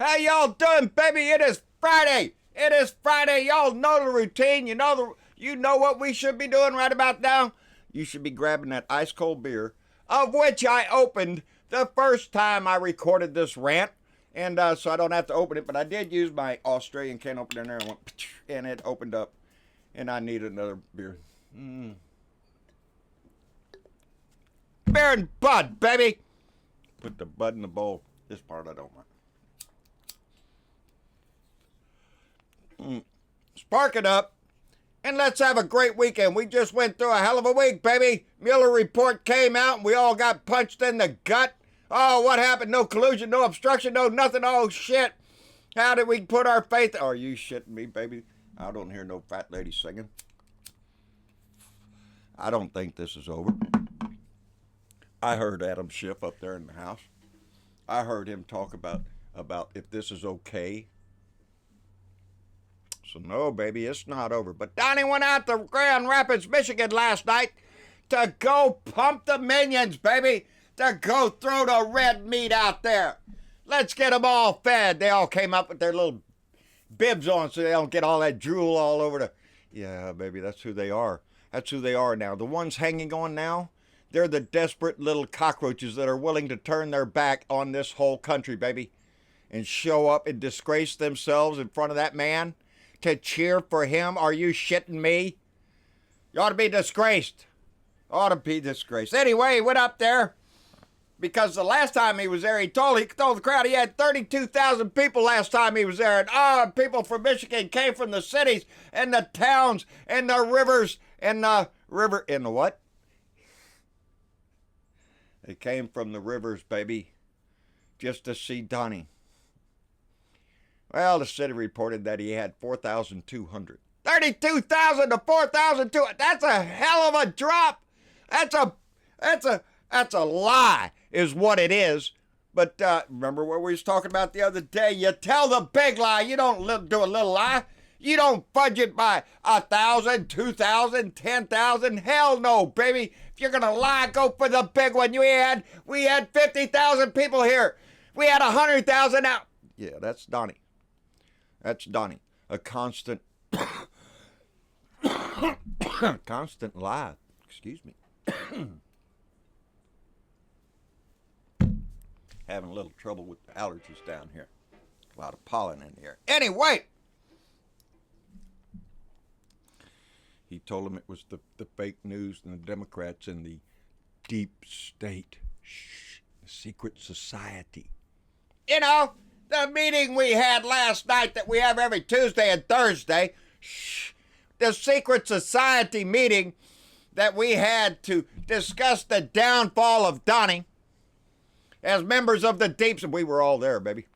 How y'all doing, baby? It is Friday. It is Friday. Y'all know the routine. You know what we should be doing right about now. You should be grabbing that ice cold beer, of which I opened the first time I recorded this rant, and so I don't have to open it. But I did use my Australian can opener there, and it opened up, and I needed another beer. Beer and Bud, baby. Put the Bud in the bowl. This part I don't mind. Spark it up, and let's have a great weekend. We just went through a hell of a week, baby. Mueller report came out, and we all got punched in the gut. Oh, what happened? No collusion, no obstruction, no nothing. Oh, shit. How did we put our faith? Are you shitting me, baby? I don't hear no fat lady singing. I don't think this is over. I heard Adam Schiff up there in the house. I heard him talk about if this is okay. So no, baby, it's not over. But Donnie went out to Grand Rapids, Michigan last night to go pump the minions, baby. To go throw the red meat out there. Let's get them all fed. They all came up with their little bibs on so they don't get all that drool all over the... Yeah, baby, that's who they are. That's who they are now. The ones hanging on now, they're the desperate little cockroaches that are willing to turn their back on this whole country, baby, and show up and disgrace themselves in front of that man to cheer for him. Are you shitting me? You ought to be disgraced. Ought to be disgraced. Anyway, he went up there because the last time he was there, he told the crowd he had 32,000 people last time he was there. And people from Michigan came from the cities and the towns and the rivers and the river in the what? They came from the rivers, baby, just to see Donnie. Well, the city reported that he had 4,200. 32,000 to 4,200. That's a hell of a drop. That's a lie, is what it is. But remember what we was talking about the other day? You tell the big lie. You don't do a little lie. You don't fudge it by 1,000, 2,000, 10,000. Hell no, baby. If you're gonna lie, go for the big one. We had 50,000 people here. We had 100,000 out. Yeah, that's Donnie. That's Donnie. A constant, constant lie. Excuse me. Having a little trouble with the allergies down here. A lot of pollen in here. Anyway, he told him it was the fake news and the Democrats and the deep state, the secret society. You know, the meeting we had last night that we have every Tuesday and Thursday, the secret society meeting that we had to discuss the downfall of Donnie as members of the deep state. We were all there, baby.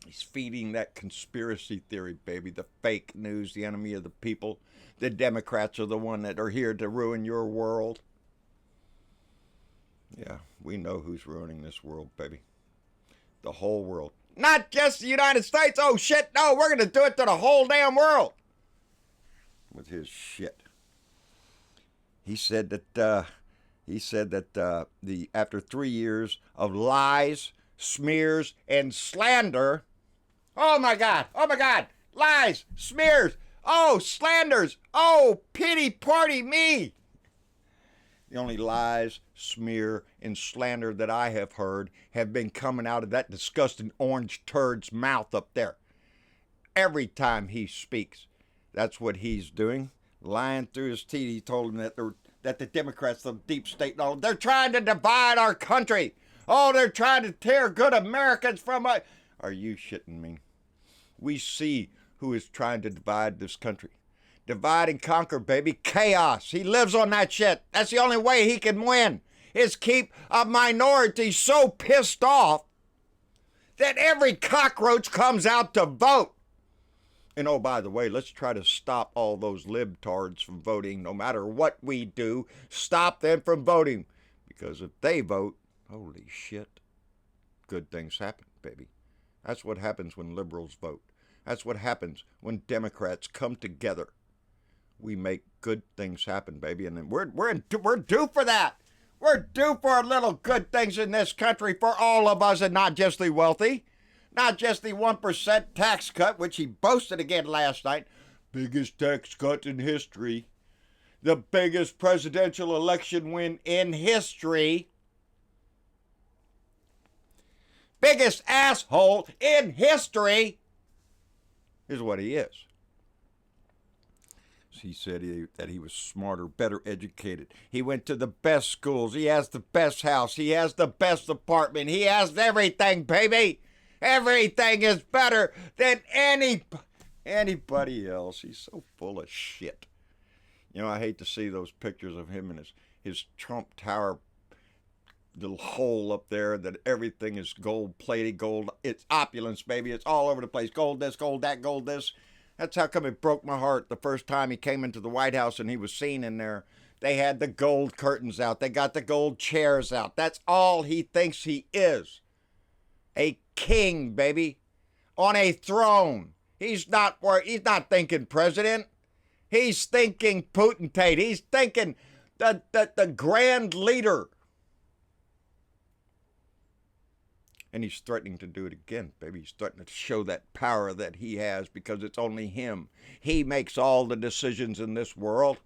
He's feeding that conspiracy theory, baby, the fake news, the enemy of the people. The Democrats are the one that are here to ruin your world. Yeah, we know who's ruining this world, baby. The whole world. Not just the United States. Oh, shit, no, we're going to do it to the whole damn world. With his shit. He said that after 3 years of lies, smears, and slander, oh my God, lies, smears, oh, slanders, oh, pity party me. The only lies, smear, and slander that I have heard have been coming out of that disgusting orange turd's mouth up there. Every time he speaks, that's what he's doing. Lying through his teeth. He told him that the Democrats, the deep state, and all, they're trying to divide our country. Oh, they're trying to tear good Americans from us. Are you shitting me? We see who is trying to divide this country. Divide and conquer, baby. Chaos. He lives on that shit. That's the only way he can win, is keep a minority so pissed off that every cockroach comes out to vote. And oh, by the way, let's try to stop all those libtards from voting. No matter what we do, stop them from voting. Because if they vote, holy shit, good things happen, baby. That's what happens when liberals vote. That's what happens when Democrats come together. We make good things happen, baby, and we're due for that. We're due for a little good things in this country for all of us, and not just the wealthy. Not just the 1% tax cut, which he boasted again last night. Biggest tax cut in history. The biggest presidential election win in history. Biggest asshole in history is what he is. He said that he was smarter, better educated. He went to the best schools. He has the best house. He has the best apartment. He has everything, baby. Everything is better than anybody else. He's so full of shit. You know, I hate to see those pictures of him in his Trump Tower little hole up there that everything is gold-plated, gold. It's opulence, baby. It's all over the place. Gold this, gold that, gold this. That's how come it broke my heart the first time he came into the White House and he was seen in there. They had the gold curtains out. They got the gold chairs out. That's all he thinks he is. A king, baby. On a throne. He's not thinking president. He's thinking potentate. He's thinking the grand leader. And he's threatening to do it again, baby. He's threatening to show that power that he has because it's only him. He makes all the decisions in this world.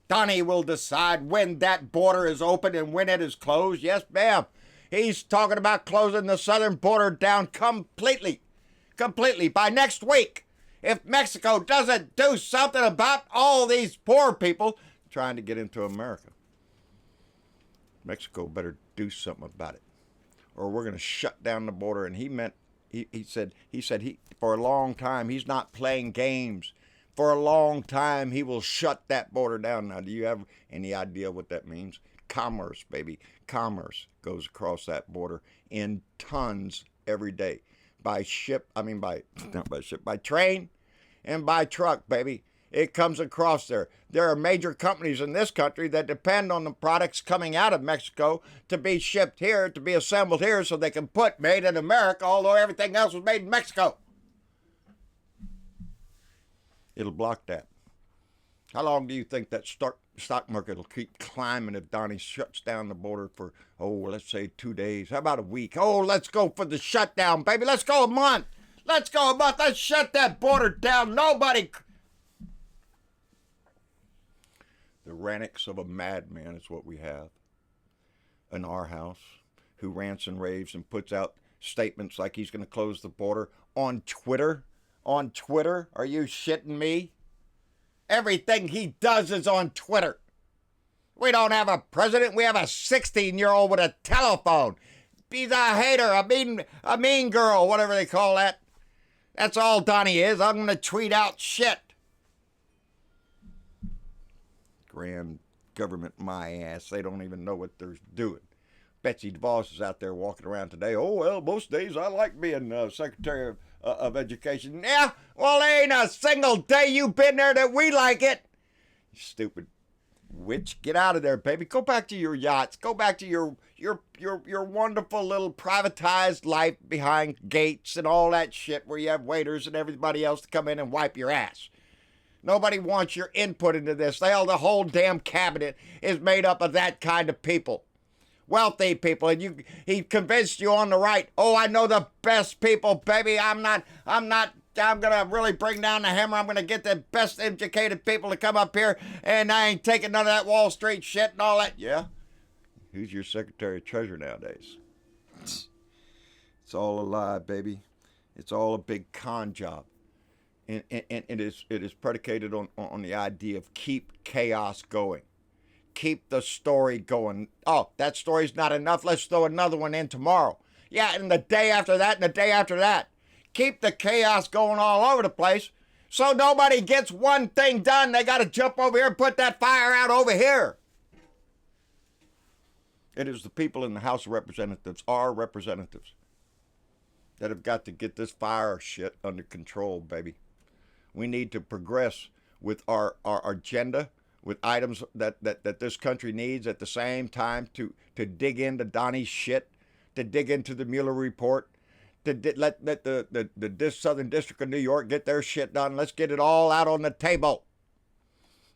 Donnie will decide when that border is open and when it is closed. Yes, ma'am. He's talking about closing the southern border down completely. Completely. By next week. If Mexico doesn't do something about all these poor people trying to get into America. Mexico better do something about it. Or we're going to shut down the border. And he said for a long time, he's not playing games. For a long time, he will shut that border down. Now, do you have any idea what that means? Commerce, baby. Commerce goes across that border in tons every day. By train and by truck, baby. It comes across there. There are major companies in this country that depend on the products coming out of Mexico to be shipped here, to be assembled here, so they can put made in America, although everything else was made in Mexico. It'll block that. How long do you think that stock market will keep climbing if Donnie shuts down the border for, let's say 2 days? How about a week? Let's go for the shutdown, baby. Let's go a month. Let's go a month. Let's shut that border down. Nobody... The ranix of a madman is what we have in our house, who rants and raves and puts out statements like he's going to close the border on Twitter. On Twitter? Are you shitting me? Everything he does is on Twitter. We don't have a president. We have a 16-year-old with a telephone. He's a hater, a mean girl, whatever they call that. That's all Donnie is. I'm going to tweet out shit. Grand government, my ass. They don't even know what they're doing. Betsy DeVos is out there walking around today. Most days I like being Secretary of Education. Yeah, well, there ain't a single day you've been there that we like it. You stupid witch. Get out of there, baby. Go back to your yachts. Go back to your wonderful little privatized life behind gates and all that shit where you have waiters and everybody else to come in and wipe your ass. Nobody wants your input into this. The whole damn cabinet is made up of that kind of people. Wealthy people. And he convinced you on the right. I know the best people, baby. I'm going to really bring down the hammer. I'm going to get the best educated people to come up here. And I ain't taking none of that Wall Street shit and all that. Yeah? Who's your Secretary of Treasury nowadays? It's all a lie, baby. It's all a big con job. And it is predicated on the idea of keep chaos going. Keep the story going. That story's not enough. Let's throw another one in tomorrow. Yeah, and the day after that and the day after that. Keep the chaos going all over the place so nobody gets one thing done. They got to jump over here and put that fire out over here. It is the people in the House of Representatives, our representatives, that have got to get this fire shit under control, baby. We need to progress with our agenda, with items that this country needs at the same time to dig into Donnie's shit, to dig into the Mueller report, to let the Southern District of New York get their shit done. Let's get it all out on the table.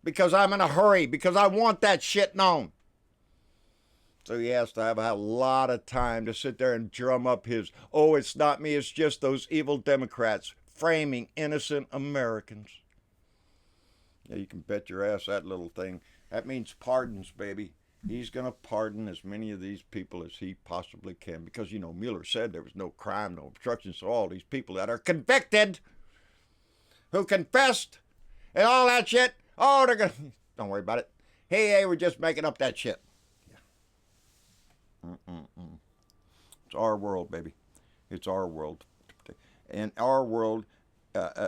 Because I'm in a hurry, because I want that shit known. So he has to have a lot of time to sit there and drum up his, oh, it's not me, it's just those evil Democrats framing innocent Americans. Yeah, you can bet your ass that little thing. That means pardons, baby. He's going to pardon as many of these people as he possibly can. Because, you know, Mueller said there was no crime, no obstruction. So all these people that are convicted, who confessed, and all that shit, oh, they're going to, don't worry about it. Hey, we're just making up that shit. Yeah. It's our world, baby. It's our world. And our world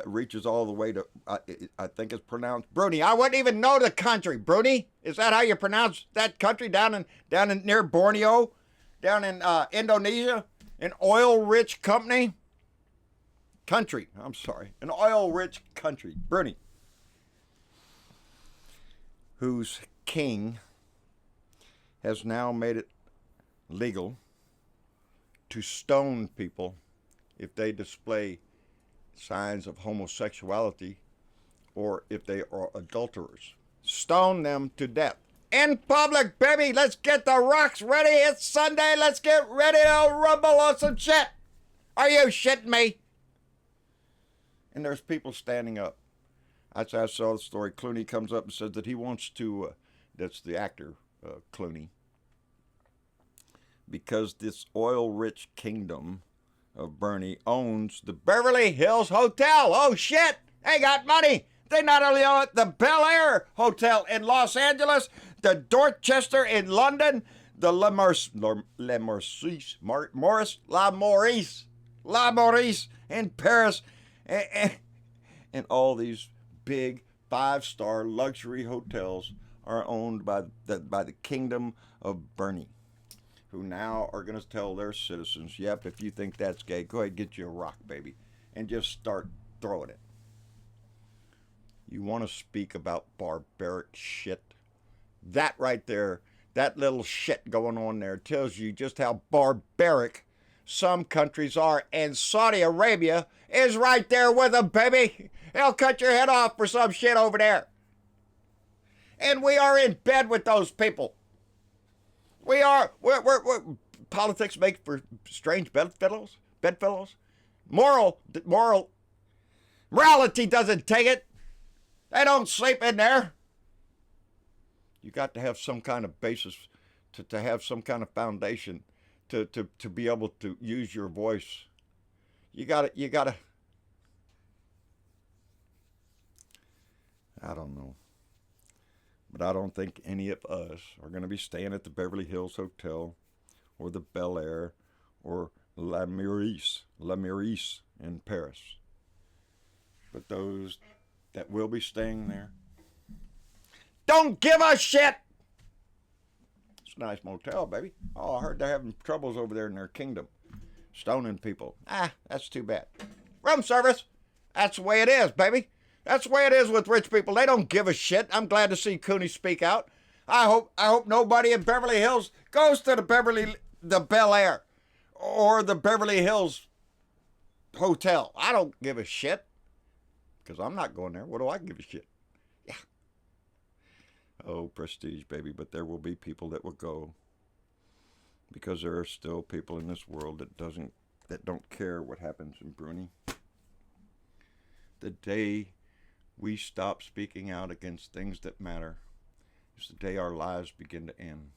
reaches all the way to, I think it's pronounced Brunei. I wouldn't even know the country. Brunei? Is that how you pronounce that country down in near Borneo? Down in Indonesia? An oil-rich country. An oil-rich country. Brunei. Whose king has now made it legal to stone people if they display signs of homosexuality or if they are adulterers. Stone them to death. In public, baby! Let's get the rocks ready. It's Sunday. Let's get ready to rumble on some shit. Are you shitting me? And there's people standing up. I saw the story. Clooney comes up and says that he wants to, that's the actor, Clooney, because this oil-rich kingdom of Bernie owns the Beverly Hills Hotel. Oh, shit! They got money! They not only own the Bel Air Hotel in Los Angeles, the Dorchester in London, the La Maurice in Paris, and all these big 5-star luxury hotels are owned by the kingdom of Bernie, who now are going to tell their citizens, yep, if you think that's gay, go ahead and get you a rock, baby, and just start throwing it. You want to speak about barbaric shit? That right there, that little shit going on there tells you just how barbaric some countries are, and Saudi Arabia is right there with them, baby. They'll cut your head off for some shit over there. And we are in bed with those people. We're politics make for strange bedfellows. Morality doesn't take it. They don't sleep in there. You got to have some kind of basis, to have some kind of foundation, to be able to use your voice. You gotta. I don't know. But I don't think any of us are going to be staying at the Beverly Hills Hotel or the Bel Air or La Maurice in Paris. But those that will be staying there don't give a shit. It's a nice motel, baby. Oh, I heard they're having troubles over there in their kingdom. Stoning people. That's too bad. Room service. That's the way it is, baby. That's the way it is with rich people. They don't give a shit. I'm glad to see Cooney speak out. I hope nobody in Beverly Hills goes to the Bel Air or the Beverly Hills Hotel. I don't give a shit because I'm not going there. What do I give a shit? Yeah. Oh, prestige, baby. But there will be people that will go because there are still people in this world that don't care what happens in Brunei. The day we stop speaking out against things that matter is the day our lives begin to end.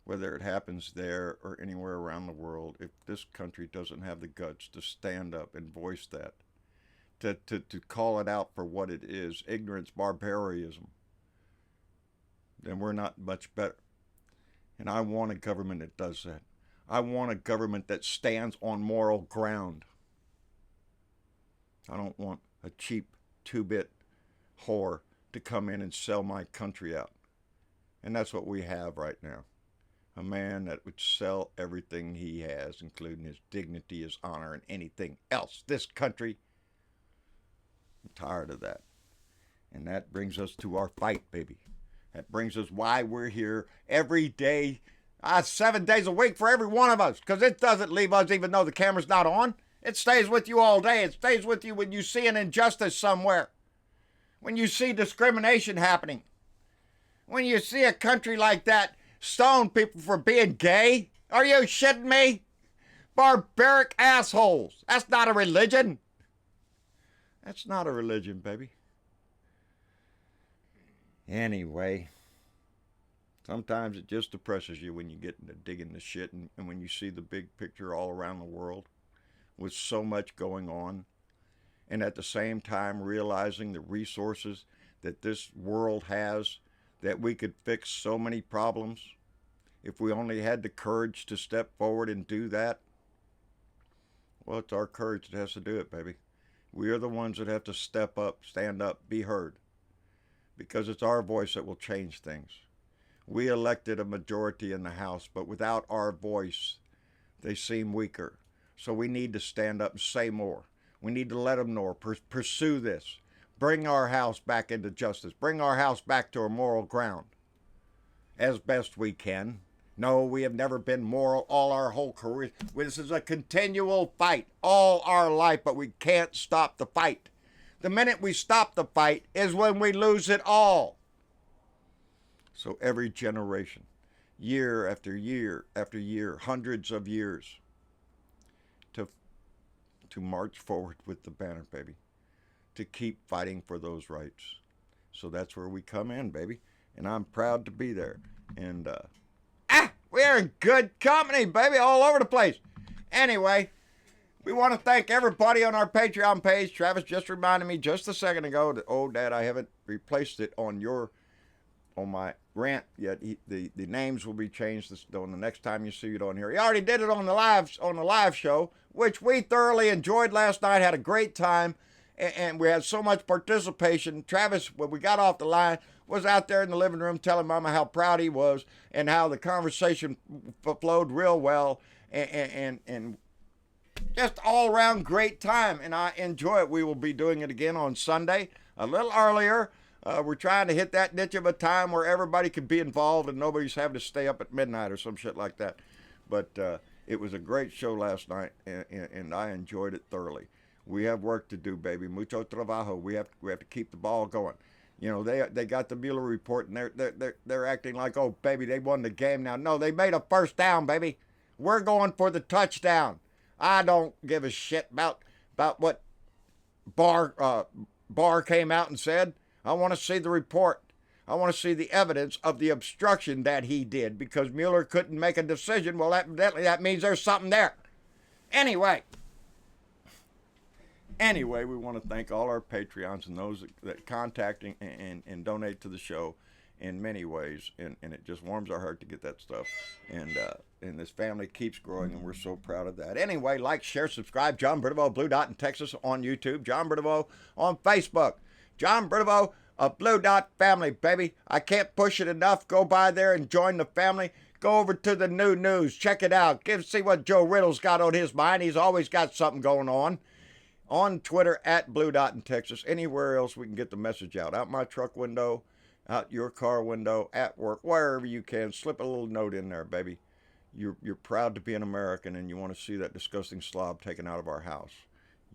Whether it happens there or anywhere around the world, if this country doesn't have the guts to stand up and voice that, to call it out for what it is, ignorance, barbarism, then we're not much better. And I want a government that does that. I want a government that stands on moral ground. I don't want a cheap 2-bit whore to come in and sell my country out. And that's what we have right now. A man that would sell everything he has, including his dignity, his honor, and anything else. This country, I'm tired of that. And that brings us to our fight, baby. That brings us why we're here every day, 7 days a week for every one of us. Because it doesn't leave us even though the camera's not on. It stays with you all day. It stays with you when you see an injustice somewhere. When you see discrimination happening. When you see a country like that stone people for being gay? Are you shitting me? Barbaric assholes. That's not a religion. That's not a religion, baby. Anyway, sometimes it just depresses you when you get into digging the shit and when you see the big picture all around the world with so much going on, and at the same time realizing the resources that this world has, that we could fix so many problems if we only had the courage to step forward and do that. Well, it's our courage that has to do it, baby. We are the ones that have to step up, stand up, be heard, because it's our voice that will change things. We elected a majority in the House, but without our voice, they seem weaker. So we need to stand up and say more. We need to let them know, pursue this. Bring our House back into justice. Bring our House back to a moral ground as best we can. No, we have never been moral all our whole career. This is a continual fight all our life, but we can't stop the fight. The minute we stop the fight is when we lose it all. So every generation, year after year after year, hundreds of years, to march forward with the banner, baby, to keep fighting for those rights. So that's where we come in, baby, and I'm proud to be there. And we're in good company, baby, all over the place. Anyway, we want to thank everybody on our Patreon page. Travis just reminded me just a second ago that, oh, Dad, I haven't replaced it on my rant yet. The names will be changed on the next time you see it on here. He already did it on the live show, which we thoroughly enjoyed last night. Had a great time, and we had so much participation. Travis, when we got off the line, was out there in the living room telling Mama how proud he was and how the conversation flowed real well, and just all around great time, and I enjoy it. We will be doing it again on Sunday, a little earlier. We're trying to hit that niche of a time where everybody can be involved and nobody's having to stay up at midnight or some shit like that. But it was a great show last night, and I enjoyed it thoroughly. We have work to do, baby. Mucho trabajo. We have to keep the ball going. You know, they got the Mueller report, and they're acting like, oh, baby, they won the game now. No, they made a first down, baby. We're going for the touchdown. I don't give a shit about what Barr came out and said. I want to see the report. I want to see the evidence of the obstruction that he did, because Mueller couldn't make a decision. Well, evidently that means there's something there. Anyway, we want to thank all our Patreons and those that contact and donate to the show in many ways, and it just warms our heart to get that stuff. And this family keeps growing, and we're so proud of that. Anyway, like, share, subscribe. John Britavo, Blue Dot in Texas on YouTube. John Britavo on Facebook. John Britavo of Blue Dot Family, baby. I can't push it enough. Go by there and join the family. Go over to the new news. Check it out. See what Joe Riddle's got on his mind. He's always got something going on. On Twitter, at Blue Dot in Texas. Anywhere else we can get the message out. Out my truck window, out your car window, at work, wherever you can. Slip a little note in there, baby. You're proud to be an American, and you want to see that disgusting slob taken out of our house.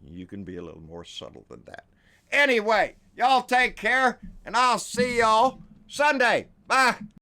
You can be a little more subtle than that. Anyway, y'all take care, and I'll see y'all Sunday. Bye.